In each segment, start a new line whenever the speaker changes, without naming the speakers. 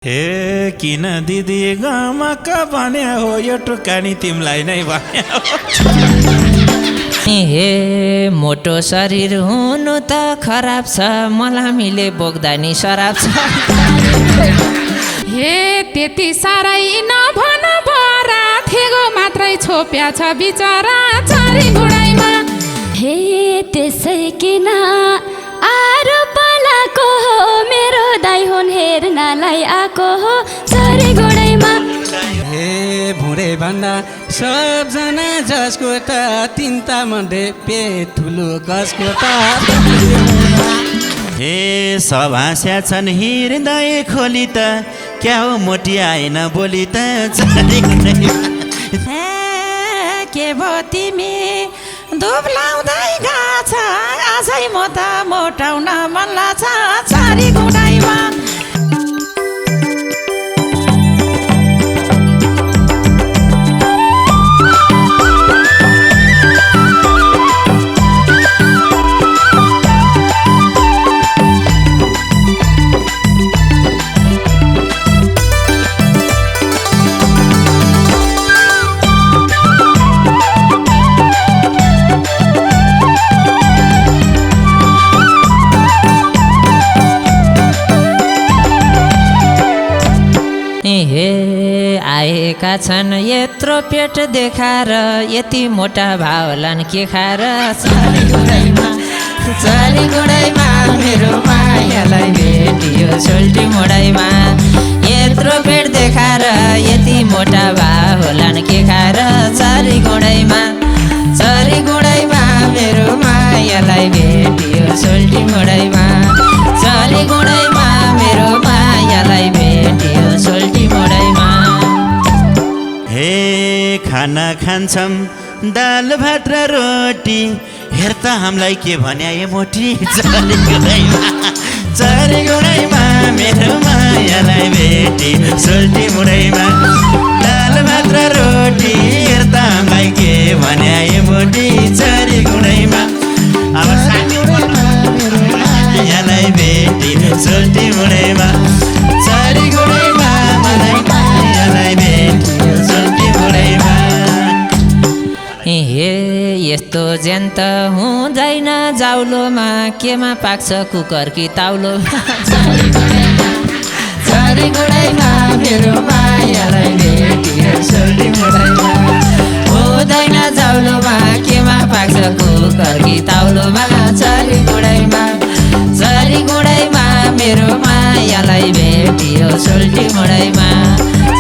हे किन दिदी गमक भने हो यो टुक्कानी तिमीलाई नै भने
हे मोटो शरीर हुनु त खराब छ मलामीले बोक्दा नि शराब छ
हे त्यति साह्रै नभन बरा थेगो मात्रै छोप्या छ बिचरा चारी गुडाइमा
हे त्यसै किन आरोप लाको हो मेरो दाइ हुन् हेर्नलाई आको हो चारी गुडाइमा
हे भुँडे भन्दा सबजना जसको त तिनता मध्ये पेट ठुलो कसको त
हे सब हाँस्या छन् हृदय खोली त क्या हो मोटी आएन बोली त
के भो तिमी दुब्लाउँदै गाछ आजै म त मोटाउन मन लाग्छ चारी गुडाइमा हे आएका छन् यत्रो पेट देखाएर यति मोटा भावलान् के खाएर चारी गुडाइमा मेरो मायालाई भेटियो सोल्टी मोडाइमा यत्रो पेट देखाएर यति मोटा भावलान् के खाएर चारी गुडाइमा मेरो मायालाई भेटियो सोल्टी मोडाइमा चारी गुडाइमा मेरो मायालाई भेटियो सोल्टी मोडाइमा
हे खाना खान्छौँ दाल भात र रोटी हेर त हामीलाई के भन्या ए मोटी चारी गुडाइमा मेरो मायालाई भेटी सोल्टी मुडाइमा दाल भात र रोटी हेर त हामीलाई के भन्या ए मोटी चारी गुडाइमा अब मायालाई भेटी सोल्टी मुडाइमा चारी गुडाइमा मलाई मायालाई भेटी सोल्टी मुडाइमा
हे यस्तो ज्यान त हुँदैन जाउलोमा केमा पाक्छ कुकर कि ताउलो चारी गुडाइमा मेरो मायालाई भेटियो सोल्टी मुडाइमा हुँदैन जाउलोमा केमा पाक्छ कुकर कि ताउलोमा चारी गुडाइमा मेरो मायालाई भेटियो सोल्टी मुडाइमा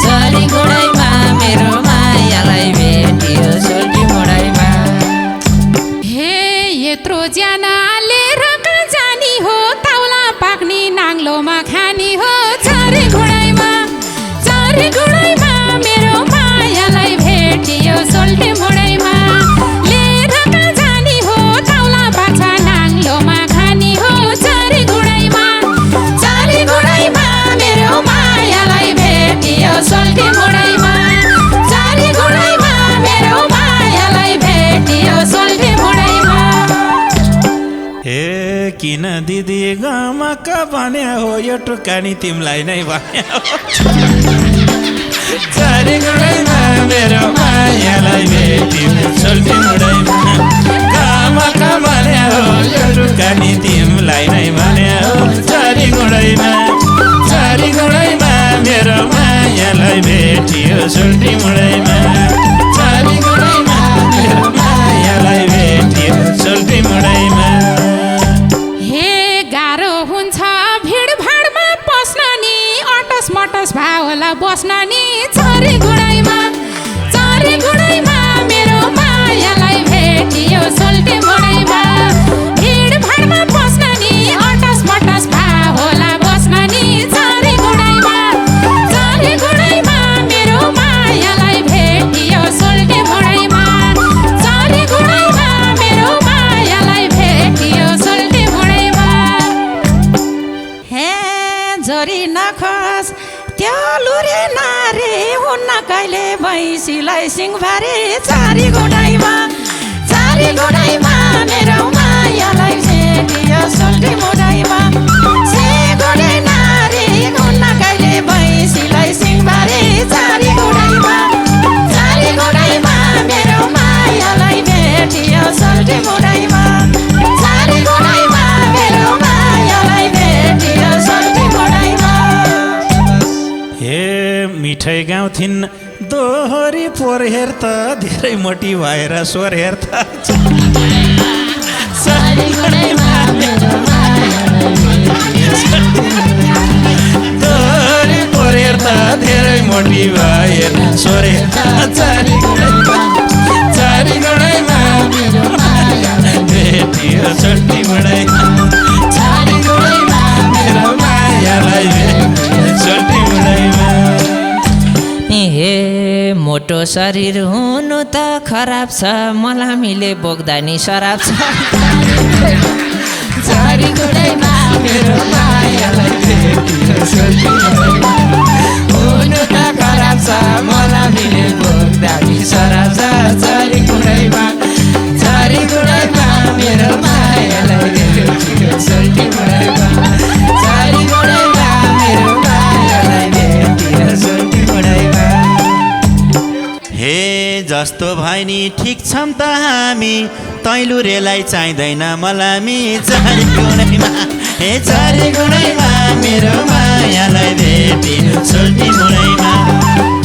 चारी गुडाइमा मेरो मायालाई भेटियो सोल्टी मुडाइमा
हे यत्रो ज्यानाले रका जानी हो ताउला पाक्ने नाङ्लोमा खानी हो चारी गुडाइमा मेरो मायालाई भेटियो सोल्टी मुडाइमा ले रका जानी हो ताउला पाक्छ नाङ्लोमा खानी हो चारी गुडाइमा मेरो मायालाई भेटियो सोल्टी मुडाइमा चारी गुडाइमा मेरो मायालाई भेटियो सोल्टी मुडाइमा
हे किन दिदी गमक भने हो यो टुक्कानी तिमीलाई नै भने चारी गुडाइमा मेरो मायालाई भेटियो सोल्टी मुडाइमा गमक भने हो यो टुक्कानी तिमीलाई नै भने चारी गुडाइमा मेरो मायालाई भेटियो सोल्टी मुडाइमा चारी गुडाइमा मेरो मायालाई भेटियो सोल्टी मुडाइमा
हे गाह्रो हुन्छ भिडभाडमा पस्न नि अटस मटस भावला बस्न नि चारी गुडाइमा मेरो मायालाई भेटियो सोल्टी मुडाइमा भिडभाडमा पस्न नि अटस मटस भावला बस्न नि चारी गुडाइमा मेरो मायालाई भेटियो सोल्टी मुडाइमा चारी गुडाइमा मेरो मायालाई भेटियो सोल्टी मुडाइमा
हे जोरी नखस त्यो लुरे नारे हुन्न कहिले भैँसीलाई सिंहबारी चारी गुडाइमा मेरो मायालाई भेटियो सोल्टी मुडाइमा से गोडे नारे हुन्न कहिले भैँसी
मिठै गाउँथिन् दोहोरी पोहोर हेर त धेरै मोटी भएर स्वर हेर त दोहोरी पोहोर हेर त धेरै मोटी भएर स्वर हेर त चारी गुणैमा भेटियो सोल्टी मुढैमा चारी गुणैमा मेरो मायालाई भेटियो सोल्टी मुढैमा
हे मोटो शरीर हुनु त खराब छ मलामीले बोक्दा नि शराब छ
चारी गुणैमा मेरो मायालाई भेटियो सोल्टी मुढैमा हुनु त खराब छ मलामीले बोक्दा नि शराब छ चारी गुणैमा मेरो मायालाई भेटियो सोल्टी मुढैमा चारी गुणैमा मेरो मायालाई भेटियो सोल्टी मुढैमा
हे जस्तो भाइ नि ठिक छौँ त हामी तैलुरेलाई चाहिँदैन मलामी चारी गुणैमा हे चारी गुणैमा मेरो मायालाई भेटियो सोल्टी मुढैमा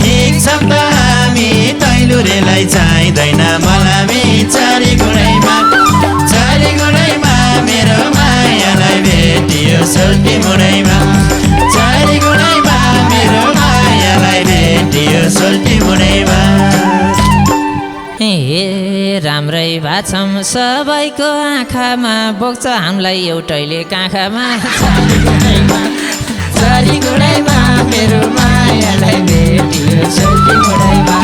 ठिक छौँ त हामी तैलुरेलाई चाहिँदैन मलामी चारी गुणैमा मेरो मायालाई भेटियो सोल्टी मुढैमा चारी गुणैमा मेरो मायालाई भेटियो सोल्टी मुढैमा
हे राम्रै भाछौँ सबैको आँखामा बोक्छ हामीलाई एउटैले काखमा
चारी गुणैमा मेरो मायालाई भेटियो सोल्टी मुढैमा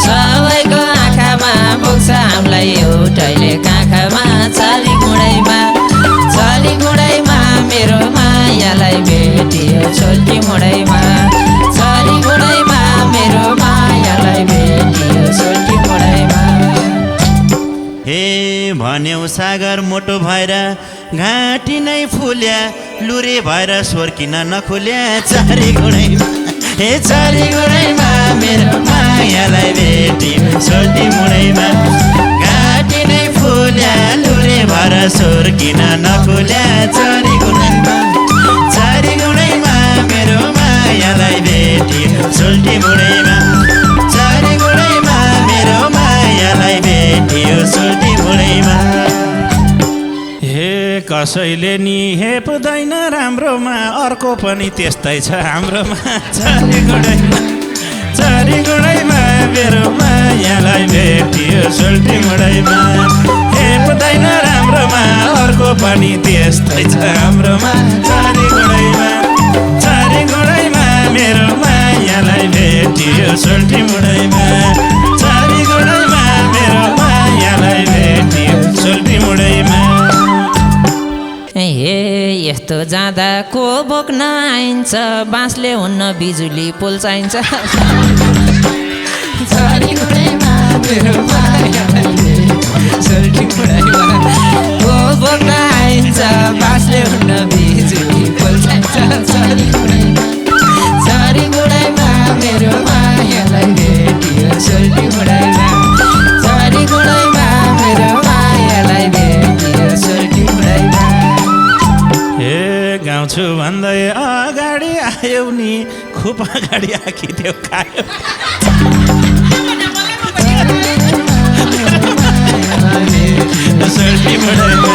सबैको आँखामा बोक्छ हामीलाई एउटैले काखमा चाली गुणैमा मेरो मायालाई भेटियो सोल्टी मुढैमा चाली गुणैमा मेरो मायालाई भेटियो सोल्टी मुढैमा
हे भन्यौ सागर मोटो भएर घाँटी नै फुल्या लुरे भएर स्वर किन नखुल्या चारी गुणैमा हे चारी गुणैमा मेरो मायालाई भेटियो सोल्टी मुढैमा घाँटी नै फुल्या लुरे भएर स्वर किन नखुल्या चारी गुणैमा मेरो मायालाई भेटियो सोल्टी मुढैमा चारी गुणैमा मेरो मायालाई भेटियो सोल्टी मुढैमा
हे कसैले नि हेप्दैन राम्रोमा अर्को पनि त्यस्तै छ हाम्रोमा चारी गुणैमा मेरो मायालाई भेटियो सोल्टी मुढैमा हेप्दैन राम्रोमा अर्को पनि त्यस्तै छ हाम्रोमा चारी गुणैमा मेरो मायालाई भेटियो सोल्टी मुढैमा चारी गुणैमा मेरो मायालाई भेटियो सोल्टी मुढैमा
हे यस्तो जाँदा को बोक्न आइन्छ बाँसले हुन्न बिजुली पुल चाहिन्छ
चारी गुणैमा मेरो मायालाई भेटियो सोल्टी मुढैमा
को बोक्न आइन्छ बाँसले हुन्न बिजुली पुल चाहिन्छ
चारी गुणैमा मेरो मायालाई भेटियो सोल्टी मुढैमा चारी गुणैमा मेरो मायालाई भेटियो सोल्टी मुढैमा
हे गाउँछु भन्दै अगाडि आयो नि खुब अगाडि आखिदेऊ खायो सोल्टी मुढैमा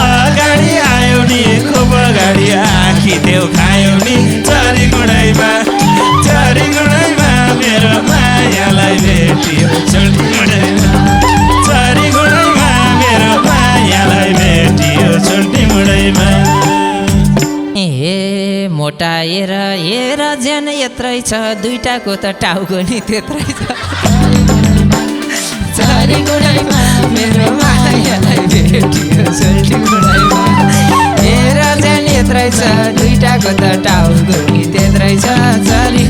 अगाडि आयो नि खुब अगाडि आखिदेऊ खायो नि चारी गुणैमा मेरो मायालाई भेटियो सोल्टी मुढैमा चारी गुणैमा मेरो मायालाई भेटियो सोल्टी मुढैमा
हे मोटाएर हेर ज्यान यत्रै छ दुईटाको त टाउको नि त्यत्रै छ
चारी गुणैमा मेरो मायालाई भेटियो सोल्टी मुढैमा
हेर ज्यान यत्रै छ दुईटाको त टाउको नि त्यत्रै छ चारी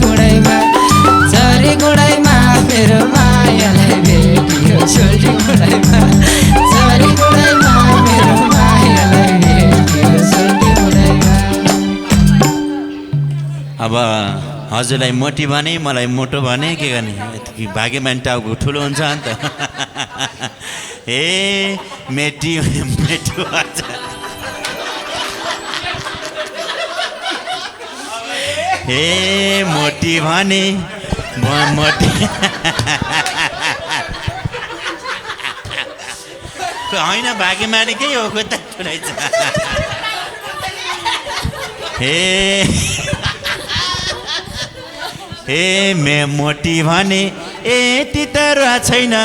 गुणैमा
मेरो मायालाई भेटियो सोल्टी मुढैमा चारी गुणैमा मेरो मायालाई भेटियो सोल्टी मुढैमा
अब हजुरलाई मोटी भने मलाई मोटो भने के गर्ने भाग्यमान टाउको ठुलो हुन्छ नि त ए मेटी मेटो हे मोटी भने म मोटी होइन भाग्यमारीकै हो त रहेछ हे मोटी भने यति त रुवा छैन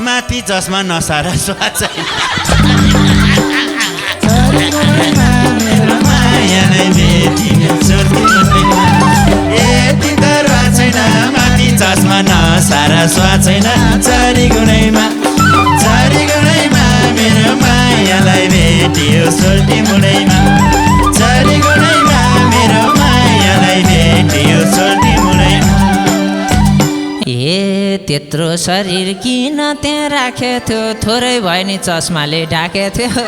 माथि चस्मा नसारा सुहा छैन मायालाई भेटी सोल्टी मुडैमा यति त रुवा छैन माथि चस्मा नसारा सुहा छैन चारी गुणैमा मेरो मायालाई भेटियो सोल्टी मुडैमा चारी गुणैमा मेरो मायालाई भेटियो सोल्टी मुडैमा
ए त्यत्रो शरीर किन त्यहाँ राखेको थियो थोरै भयो नि चस्माले ढाकेको थियो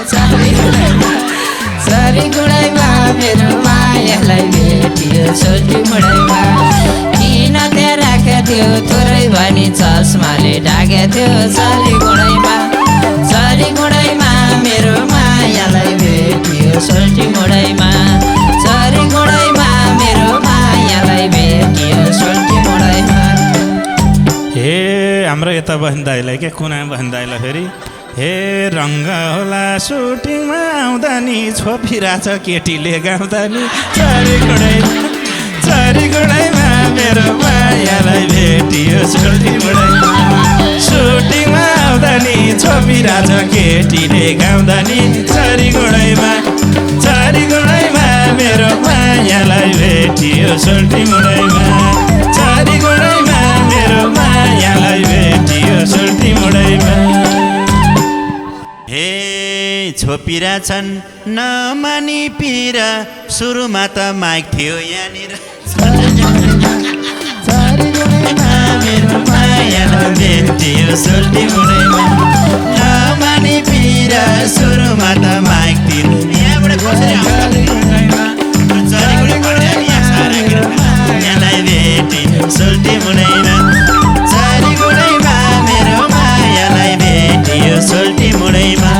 चारी गुणैमा मेरो मायालाई भेटियो सोल्टी मुडैमा किन त्यहाँ राखेको थियो थोरै भयो नि चस्माले ढाकेको थियो चारी गुणैमा मेरो मायालाई भेटियो सोल्टी मुडैमा चारी गुणैमा मेरो मायालाई भेटियो सोल्टी मुडैमा
हे हाम्रो यता बहिनी दाइलाई के कुना बहिनी दाइलाई फेरि हे रङ्ग होला सुटिङमा आउँदा नि छोपिरहेछ केटीले गाउँदा नि चारी गुणैमा मेरो मायालाई भेटियो सोल्टी मुडैमा सुटिङमा आउँदा नि छोपिरहेछ केटीले गाउँदा नि चारी गुणैमा मेरो मायालाई भेटियो सोल्टी मुडैमा चारी गुणैमा मेरो मायालाई भेटियो सोल्टी मुडैमा
हे छोपिरा छन् नमानी पिरा सुरुमा त माइक थियो यहाँनिर मेरो मायालाई भेटियो सोल्टी मुडैमा नमानी पिरा सुरुमा त माइक थियो यहाँबाट कसरी मायालाई भेटियो सोल्टी मुडैमा चारी गुणैमा मेरो मायालाई भेटियो सोल्टी मुडैमा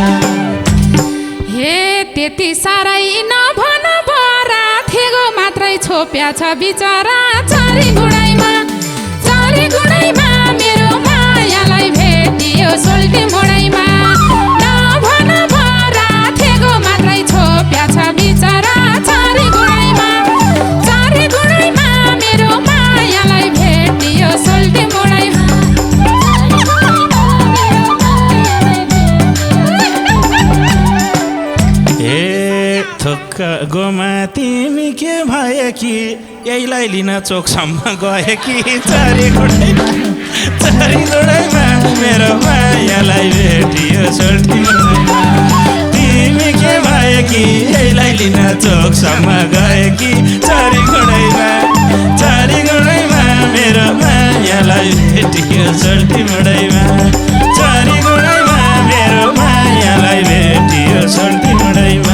हे त्यति साह्रै नभन बरा थेगो मात्रै छोप्या छ बिचरा चारी गुणैमा मेरो मायालाई भेटियो सोल्टी मुडैमा नभन बरा थेगो मात्रै छोप्या छ बिचरा चारी गुणैमा मेरो मायालाई भेटियो सोल्टी मुडैमा
थोक्क गोमा तिमी के भए कि यहीलाई लिन चोकसम्म गए कि चारी गुणैमा मेरो मायालाई भेटियो सोल्टी मुडैमा तिमी के भए कि यहीलाई लिन चोकसम्म गए कि चारी गुणैमा मेरो मायालाई भेटियो सोल्टी मुडैमा चारी गुणैमा मेरो मायालाई भेटियो सोल्टी मुडैमा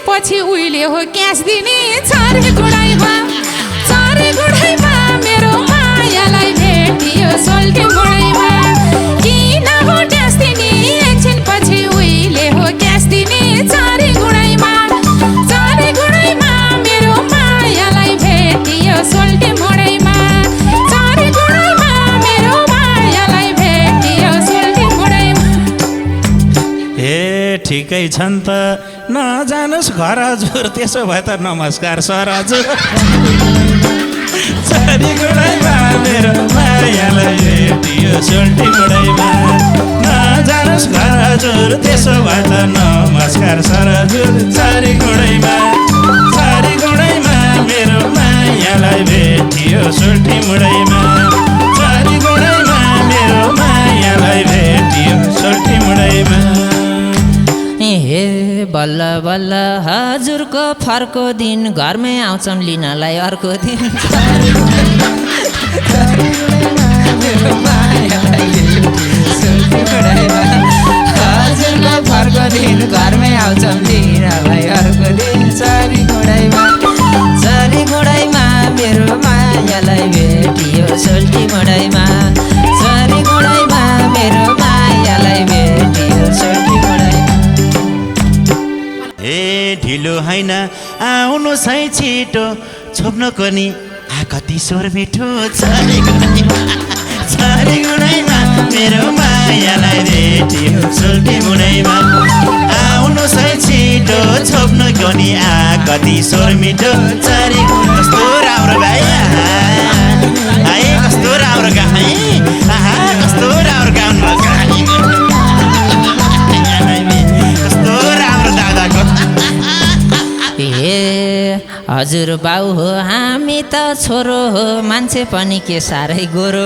पछि उहिले हो क्यास दिने चारी गुणैमा मेरो मायालाई भेटियो सोल्टी मुडैमा किन हो ट्यास दिने एकछिन पछि उहिले हो क्यास दिने चारी गुणैमा मेरो मायालाई भेटियो सोल्टी मुडैमा चारी गुणैमा मेरो मायालाई भेटियो सोल्टी मुडैमा
हे ठिकै छन् त नजानुस् घर हजुर त्यसो भए त नमस्कार सर हजुर चारी गुणैमा मेरो मायालाई भेटियो सोल्टी मुडैमा नजानुस् घर हजुर त्यसो भए त नमस्कार सर हजुर चारी गुणैमा मेरो मायालाई भेटियो सोल्टी मुडैमा चारी गुणैमा मेरो मायालाई भेटियो सोल्टी मुडैमा
हे बल्ल बल्ल हजुरको फर्को दिन घरमै आउँछौँ लिनलाई अर्को दिन हजुरको फर्को दिन घरमै आउँछौँ लिनलाई अर्को दिन चारी गुणैमा मेरो मायालाई भेटियो सोल्टी मुडैमा चारी गुणैमा मेरो मायालाई भेटियो सोल्टी मुडैमा
ए ढिलो होइन आउनु सै छिटो छोप्नुको नि कति स्वर मिठो छरी गुणैमा मेरो मायालाई भेटियो सोल्टी मुडैमा आउनु सै छिटो छोप्नुको नि कति स्वर मिठो छरी कस्तो राम्रो भाइ है कस्तो राम्रो गाए कस्तो राम्रो गाउनु भएको कस्तो राम्रो दादाको
ए हजुर बाउ हो हामी त छोरो हो मान्छे पनि के साह्रै गोरो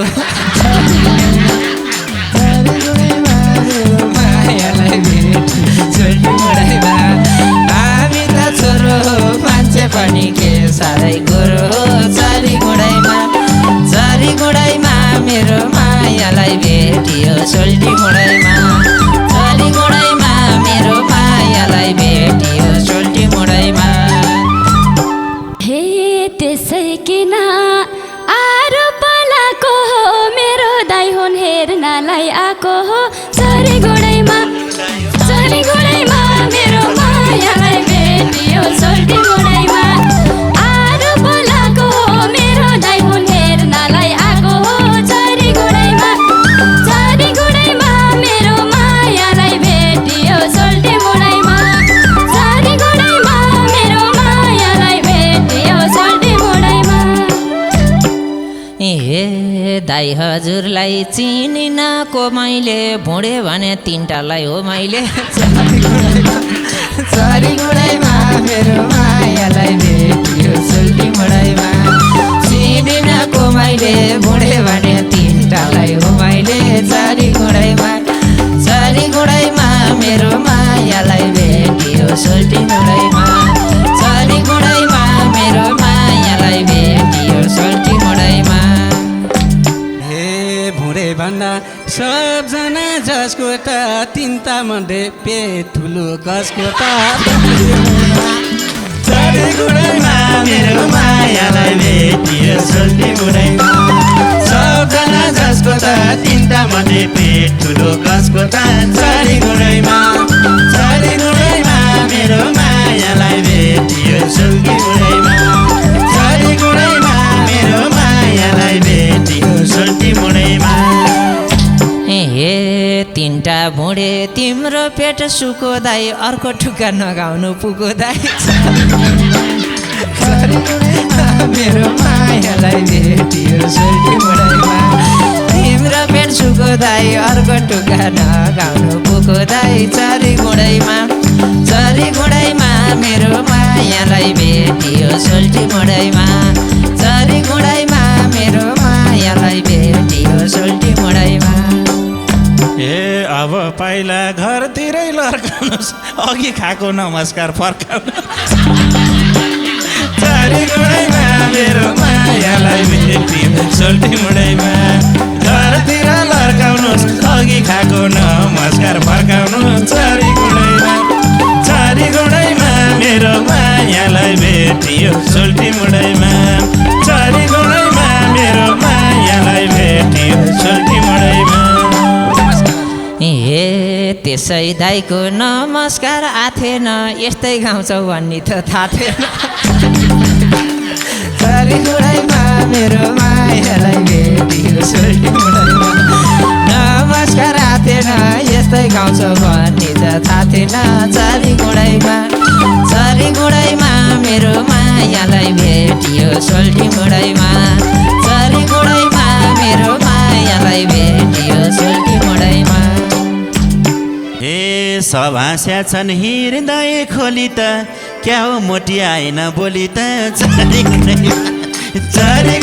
मायालाई भेटियो सोल्टी मुडैमा हामी त छोरो हो मान्छे पनि के
साह्रै गोरो हो चरी गुडैमा मेरो मायालाई भेटियो सोल्टी मुडैमा चरी गुडैमा मेरो मायालाई भेटियो सोल्टी मुडैमा
हे त्यसै किन आरो पलाको हो मेरो दाइ हुन् हेर्नलाई आएको हो चरी गुडैमा मेरो मायालाई भेटियो सोल्टी मुडैमा आरो पलाको हो मेरो दाइ हुन् हेर्नलाई आएको हो चरी गुडैमा मेरो मायालाई भेटियो सोल्टी मुडैमा चरी गुडैमा मेरो मायालाई भेटियो सोल्टी मुडैमा
ए दाइ हजुरलाई चिनिनको मैले भुँडे भने तिनटालाई हो मैले
चरी गुडैमा मेरो मायालाई भेटियो सोल्टी मुडैमा
चिनिनको मैले भुँडे भने तिनटालाई हो मैले चरी गुडैमा मेरो मायालाई भेटियो सोल्टी मुडैमा चरी गुडैमा मेरो मायालाई भेटियो सोल्टी मुडैमा
हे भुँडे भन्दा सबजना जसको त तिनता मध्ये पेट ठुलो कसको त
चरी गुडैमा मेरो मायालाई भेटियो सोल्टी मुडैमा सबजना जसको त तिनटा मध्ये पेट ठुलो कसको त चरी गुडैमा मेरो मायालाई भेटियो सोल्टी मुडैमा चरी गुडैमा मेरो मायालाई भेटियो सोल्टी मुडैमा
ए तिनटा भुँडे तिम्रो पेट सुको दाइ अर्को ठुक्का नगाउनु पुगो दाइ
मेरो मायालाई भेटियो सोल्टी मुडैमा
तिम्रो पेट सुको दाइ अर्को टुक्का नगाउनु पुगो दाइ चरी गुडैमा मेरो मायालाई भेटियो सोल्टी मुडैमा चरी गुडैमा मेरो मायालाई भेटियो सोल्टी मुडैमा
ए अब पहिला घरतिरै लर्काउनुहोस् अघि खाएको नमस्कार फर्काउनु
चरी गुडैमा मेरो मायालाई भेटियो सोल्टी मुडैमा घरतिर लर्काउनुहोस् अघि खाएको नमस्कार फर्काउनु चरी गुडैमा मेरो मायालाई भेटियो सोल्टी मुडैमा चरी गुडैमा मेरो मायालाई भेटियो सोल्टी मुडैमा
ए त्यसै दाइको नमस्कार आथेन यस्तै गाउँछौ भन्ने त थाहा थिएन
चरी गुडैमा मेरो मायालाई भेटियो सोल्टी मुडैमा
नमस्कार आथेन यस्तै गाउँछौ भन्ने त थाहा थिएन चरी गुडैमा मेरो मायालाई भेटियो सोल्टी मुडैमा चरी गुडैमा मेरो मायालाई भेटियो सोल्टी मुडैमा
हे सब हाँस्या छन् हृदय खोली त क्या हो मोटी आएन बोली त चरी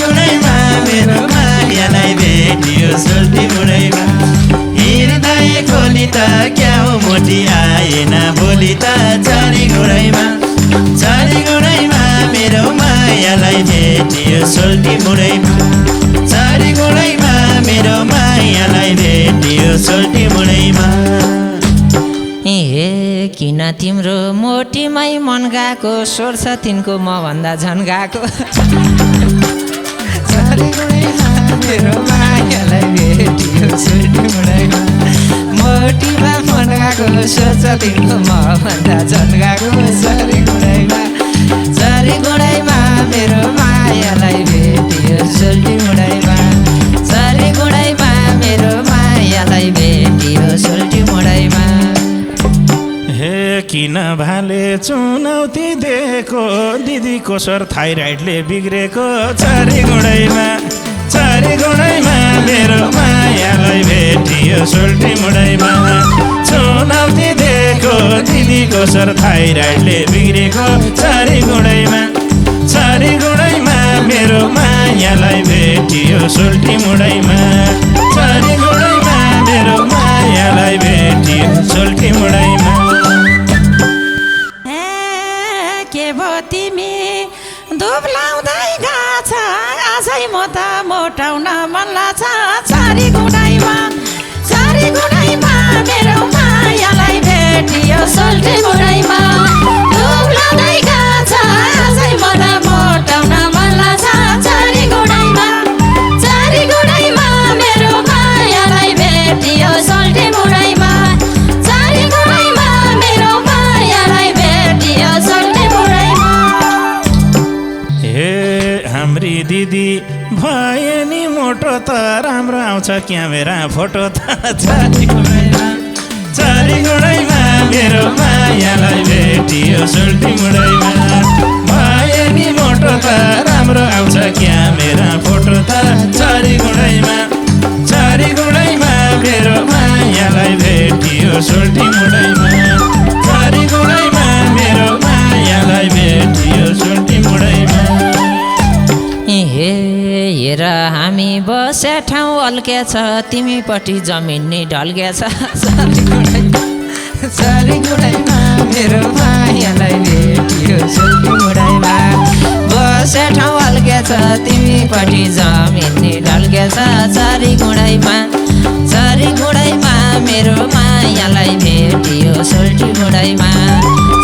गुडैमा मेरो मायालाई भेटियो सोल्टी मुडैमा हृदय खोली त क्या हो मोटी आएन बोली त चरी गुडैमा मेरो मायालाई भेटियो सोल्टी मुडैमा चरी गुडैमा मेरो मायालाई भेटियो सोल्टी मुडैमा
ए किन तिम्रो मोटीमै मन गएको सोर्छ तिनको म भन्दा झन् गएको
चरी गुडैमा मेरो मायालाई भेटियो सोल्टी मुडैमा मोटीमा मन गएको सोच तिम्रो मभन्दा झन् गएको चरी गुडैमा मेरो मायालाई भेटियो सोल्टी मुडैमा चरी गुडैमा मेरो मायालाई भेटियो सोल्टी मुडैमा
हे किन भाले चुनौती दिएको दिदीको स्वर थाइराइडले बिग्रेको चरी गुडैमा मेरो मायालाई भेटियो सोल्टी मुडैमा चुनौती दिएको दिदीको स्वर थाइराइडले बिग्रेको चरी गुडैमा मेरो मायालाई भेटियो सोल्टी मुडैमा चरी गुडैमा मेरो मायालाई भेटियो सोल्टी मुडैमा
के भो तिमी दुब्लाउँदै गछ आजै म त मोटाउन मन लाग्छ चरी गुडैमा मेरो मायालाई भेटियो सोल्टी मुडैमा दुब्लाउँदै गछ आजै म त मोटाउन मन लाग्छ चरी गुडैमा मेरो मायालाई भेटियो सोल्टी मुडैमा चरी गुडैमा मेरो मायालाई भेटियो सोल्टी मुडैमा
हे हाम्री दिदी भए नि मोटो त राम्रो आउँछ क्यामेरा फोटो त चरी गुडैमा मेरो मायालाई भेटियो सोल्टी मुडैमा भए नि मोटो त राम्रो आउँछ क्यामेरा फोटो त चरी गुडैमा मेरो मायालाई भेटियो सोल्टी मुडैमा चरी गुडैमा मेरो मायालाई भेटियो सोल्टी मुडैमा
हेर हामी बसे ठाउँ अल्केछ तिमीपट्टि जमिन नि ढल्केछ
चरी गुडैमा मेरो मायालाई भेटियो सोल्टी मुडैमा
बसे ठाउँ अल्केछ तिमीपट्टि जमिन नि ढल्केछ चरी गुडैमा मेरो मायालाई भेटियो सोल्टी मुडैमा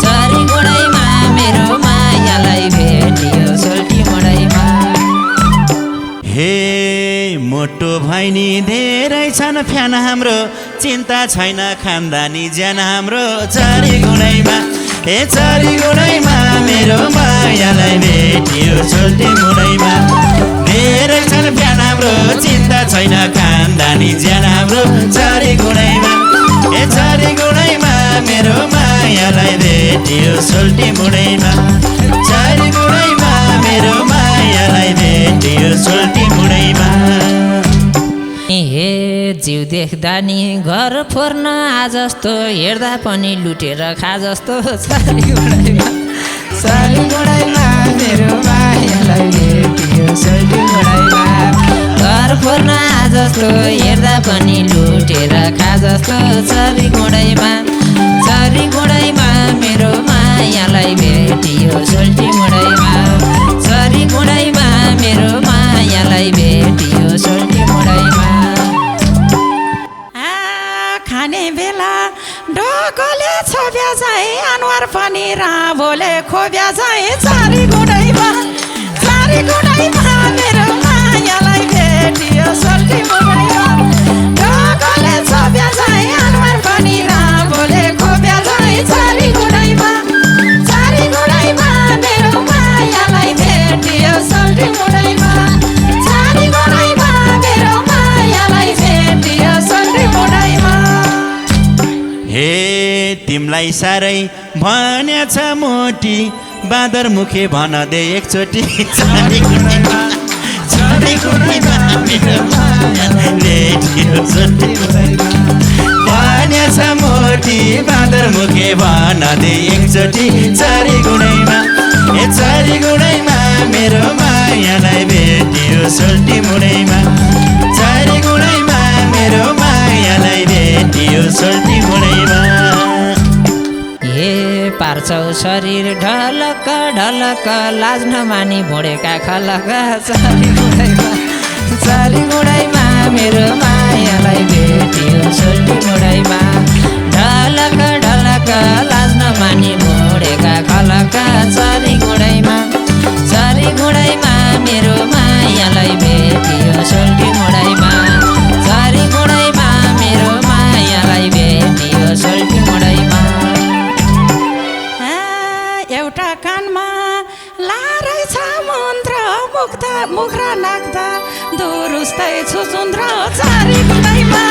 चरी गुडैमा मेरो मायालाई भेटियो सोल्टी मुडैमा
हे मोटो भैनी धेरै छन् फ्यान हाम्रो चिन्ता छैन खानदानी ज्यान हाम्रो चरी गुडैमा मेरो मायालाई भेटियो सोल्टी मुडैमा धेरै छन् फ्यान हाम्रो चिन्ता छैन खानदानी ज्यान हाम्रो चरी गुडैमा मेरो मायालाई भेटियो सोल्टी मुडैमा चरी गुडैमा मेरो मायालाई भेटियो सोल्टी मुडैमा
हे जिउ देख्दा नि घर फोर्न आज जस्तो हेर्दा पनि लुटेर खा जस्तो
चरी गुडैमा मेरो मायालाई भेटियो सोल्टी मुडैमा
घर फोर्न आज जस्तो हेर्दा पनि लुटेर खा जस्तो चरी गुडैमा मेरो मायालाई भेटियो सोल्टी मुडैमा चरी गुडैमा मेरो मायालाई भेटियो सोल्टी मुडैमा खाने बेला ढोकोले छोप्या चाहिँ अनुहार पनि राबोले खोप्या चाहिँ चरी गुडैमा मेरो मायालाई भेटियो सोल्टी मुडैमा ढोकोले छोप्या चाहिँ अनुहार पनि राबोले खोप्या चाहिँ चरी गुडैमा मेरो मायालाई भेटियो सोल्टी मुडैमा चरी गुडैमा मेरो मायालाई भेटियो सोल्टी मुडैमा
हे तिमलाई साह्रै भनेछ मोटी बाँदर मुखे भन दे एकचोटि चरी गुडैमा मेरो मायालाई भेटियो सोल्टी मुडैमा भनेछ मोटी बाँदर मुखे भन दे एकचोटि चरी गुडैमा मेरो मायालाई भेटियो सोल्टी मुडैमा चरी गुडैमा मेरो मायालाई भेटियो सोल्टी मुडैमा
हे पार्छौ शरीर ढलक लाज नमानी भोडेका खलक
चरी गुडैमा मेरो मायालाई भेटियो सोल्टी मुडैमा
ढलक लाज नमानी भोडेका खलक चरी गुडैमा मेरो मायालाई भेटियो सोल्टी मुडैमा चरी गुडैमा मेरो मायालाई
एउटा कानमा लारै छ मन्त्र मुख र नाक्दा दुरुस्तै छु चुन्द्र चारी गुडाइमा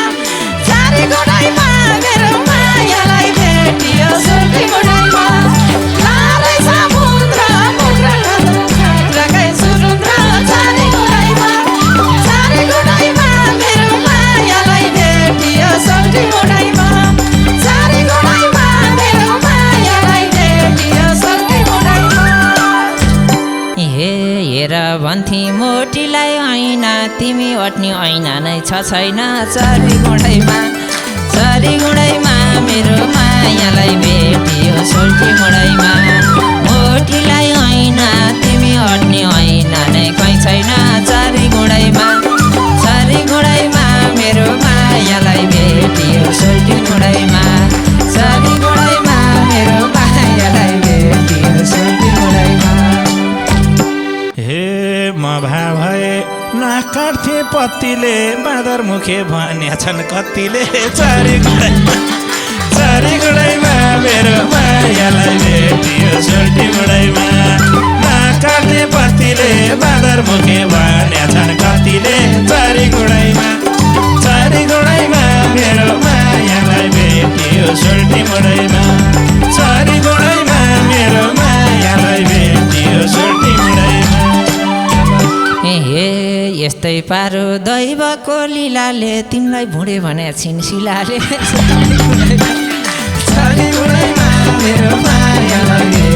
मेरो मायालाई भेटियो सोल्टी गुडाइमा लारै छ मन्त्र मुख र नाक्दै सुरुन्द्र चारी गुडाइमा मेरो मायालाई भेटियो सोल्टी गुडाइमा हेर भन्थे मोटीलाई ऐना तिमी अट्ने ऐना नै छ छैन चरी गुडैमा मेरो मायालाई भेटियो सोल्टी गुडैमा मोटीलाई ऐना तिमी अट्ने ऐना नै कहीँ छैन चरी गुडैमा मेरो मायालाई भेटियो सोल्टी गुडैमा मेरो मायालाई भेटियो सोल्टी गुडैमा
हे म भए नाक काट्थे पत्तीले बाँदर मुखे भन्या छन् कतिले चारी गुडैमा मेरो मायालाई भेटियो सोल्टी गुडैमा नाक काट्थे पत्तीले बाँदर मुखे भन्या छन् कतिले चारी गुडैमा मेरो मायालाई भेटियो सोल्टी गुडैमा चारी गुडैमा मेरो मायालाई भेटियो सोल्टी गुडैमा
यस्तै पारो दैवको लीलाले तिमीलाई भुँडे भने छिनसिलाले
मेरो मायालाई